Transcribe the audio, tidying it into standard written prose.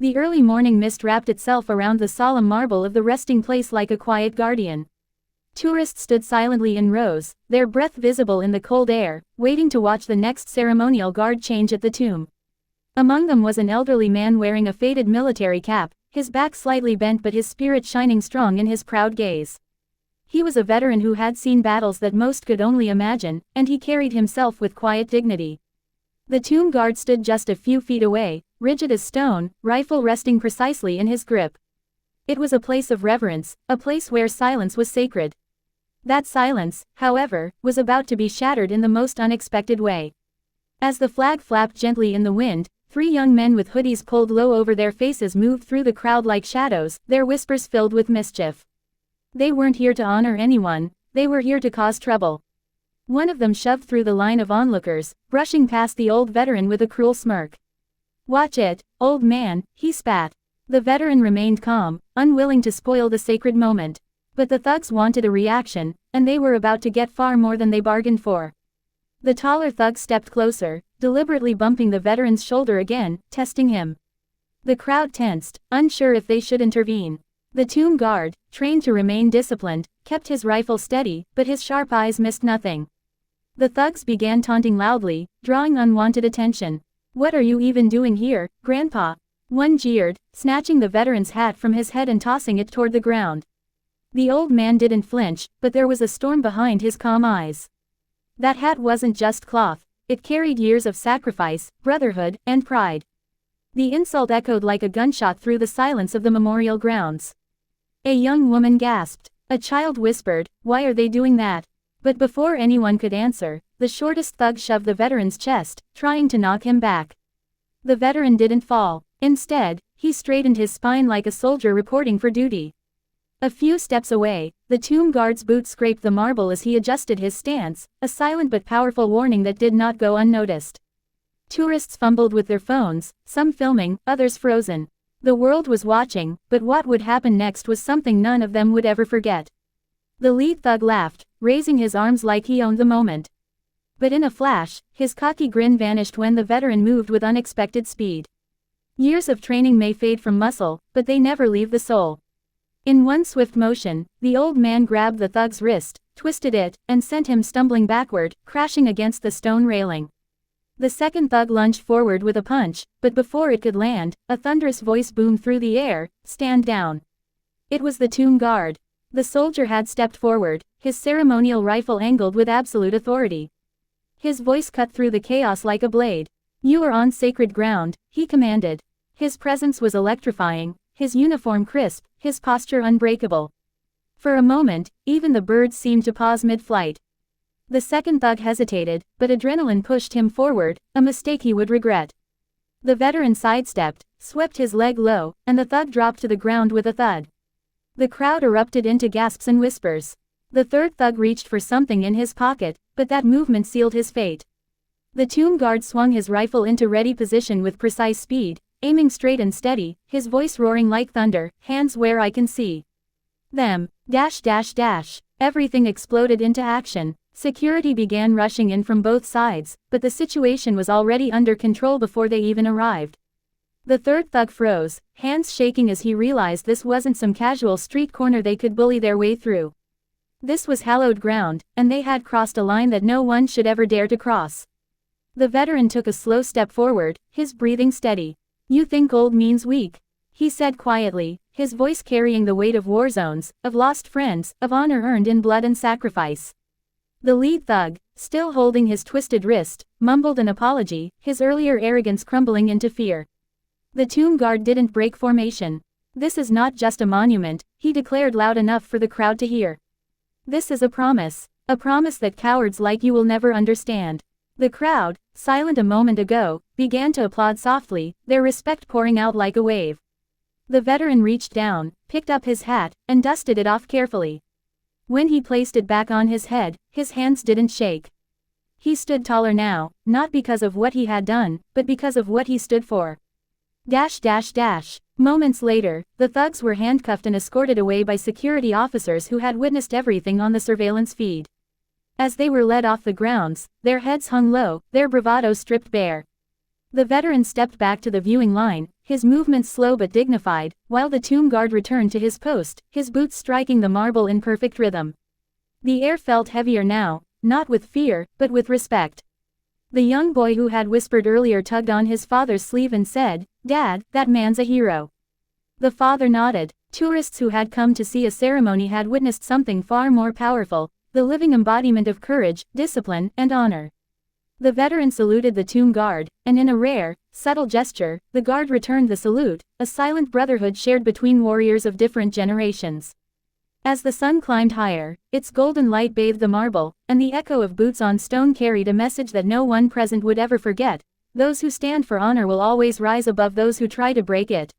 The early morning mist wrapped itself around the solemn marble of the resting place like a quiet guardian. Tourists stood silently in rows, their breath visible in the cold air, waiting to watch the next ceremonial guard change at the tomb. Among them was an elderly man wearing a faded military cap, his back slightly bent but his spirit shining strong in his proud gaze. He was a veteran who had seen battles that most could only imagine, and he carried himself with quiet dignity. The tomb guard stood just a few feet away, rigid as stone, rifle resting precisely in his grip. It was a place of reverence, a place where silence was sacred. That silence, however, was about to be shattered in the most unexpected way. As the flag flapped gently in the wind, 3 young men with hoodies pulled low over their faces moved through the crowd like shadows, their whispers filled with mischief. They weren't here to honor anyone, they were here to cause trouble. One of them shoved through the line of onlookers, brushing past the old veteran with a cruel smirk. "Watch it, old man," he spat. The veteran remained calm, unwilling to spoil the sacred moment. But the thugs wanted a reaction, and they were about to get far more than they bargained for. The taller thug stepped closer, deliberately bumping the veteran's shoulder again, testing him. The crowd tensed, unsure if they should intervene. The tomb guard, trained to remain disciplined, kept his rifle steady, but his sharp eyes missed nothing. The thugs began taunting loudly, drawing unwanted attention. "What are you even doing here, Grandpa?" one jeered, snatching the veteran's hat from his head and tossing it toward the ground. The old man didn't flinch, but there was a storm behind his calm eyes. That hat wasn't just cloth, it carried years of sacrifice, brotherhood, and pride. The insult echoed like a gunshot through the silence of the memorial grounds. A young woman gasped. A child whispered, "Why are they doing that?" But before anyone could answer, the shortest thug shoved the veteran's chest, trying to knock him back. The veteran didn't fall. Instead, he straightened his spine like a soldier reporting for duty. A few steps away, the tomb guard's boot scraped the marble as he adjusted his stance, a silent but powerful warning that did not go unnoticed. Tourists fumbled with their phones, some filming, others frozen. The world was watching, but what would happen next was something none of them would ever forget. The lead thug laughed, raising his arms like he owned the moment. But in a flash, his cocky grin vanished when the veteran moved with unexpected speed. Years of training may fade from muscle, but they never leave the soul. In one swift motion, the old man grabbed the thug's wrist, twisted it, and sent him stumbling backward, crashing against the stone railing. The second thug lunged forward with a punch, but before it could land, a thunderous voice boomed through the air, "Stand down." It was the tomb guard. The soldier had stepped forward, his ceremonial rifle angled with absolute authority. His voice cut through the chaos like a blade. "You are on sacred ground," he commanded. His presence was electrifying, his uniform crisp, his posture unbreakable. For a moment, even the birds seemed to pause mid-flight. The second thug hesitated, but adrenaline pushed him forward, a mistake he would regret. The veteran sidestepped, swept his leg low, and the thug dropped to the ground with a thud. The crowd erupted into gasps and whispers. The third thug reached for something in his pocket, but that movement sealed his fate. The tomb guard swung his rifle into ready position with precise speed, aiming straight and steady, his voice roaring like thunder, "Hands where I can see them, dash dash dash." Everything exploded into action. Security began rushing in from both sides, but the situation was already under control before they even arrived. The third thug froze, hands shaking as he realized this wasn't some casual street corner they could bully their way through. This was hallowed ground, and they had crossed a line that no one should ever dare to cross. The veteran took a slow step forward, his breathing steady. "You think old means weak," he said quietly, his voice carrying the weight of war zones, of lost friends, of honor earned in blood and sacrifice. The lead thug, still holding his twisted wrist, mumbled an apology, his earlier arrogance crumbling into fear. The tomb guard didn't break formation. "This is not just a monument," he declared loud enough for the crowd to hear. "This is a promise that cowards like you will never understand." The crowd, silent a moment ago, began to applaud softly, their respect pouring out like a wave. The veteran reached down, picked up his hat, and dusted it off carefully. When he placed it back on his head, his hands didn't shake. He stood taller now, not because of what he had done, but because of what he stood for. Dash dash dash. Moments later, the thugs were handcuffed and escorted away by security officers who had witnessed everything on the surveillance feed. As they were led off the grounds, their heads hung low, their bravado stripped bare. The veteran stepped back to the viewing line, his movements slow but dignified, while the tomb guard returned to his post, his boots striking the marble in perfect rhythm. The air felt heavier now, not with fear, but with respect. The young boy who had whispered earlier tugged on his father's sleeve and said, "Dad, that man's a hero." The father nodded. Tourists who had come to see a ceremony had witnessed something far more powerful, the living embodiment of courage, discipline, and honor. The veteran saluted the tomb guard, and in a rare, subtle gesture, the guard returned the salute, a silent brotherhood shared between warriors of different generations. As the sun climbed higher, its golden light bathed the marble, and the echo of boots on stone carried a message that no one present would ever forget: those who stand for honor will always rise above those who try to break it.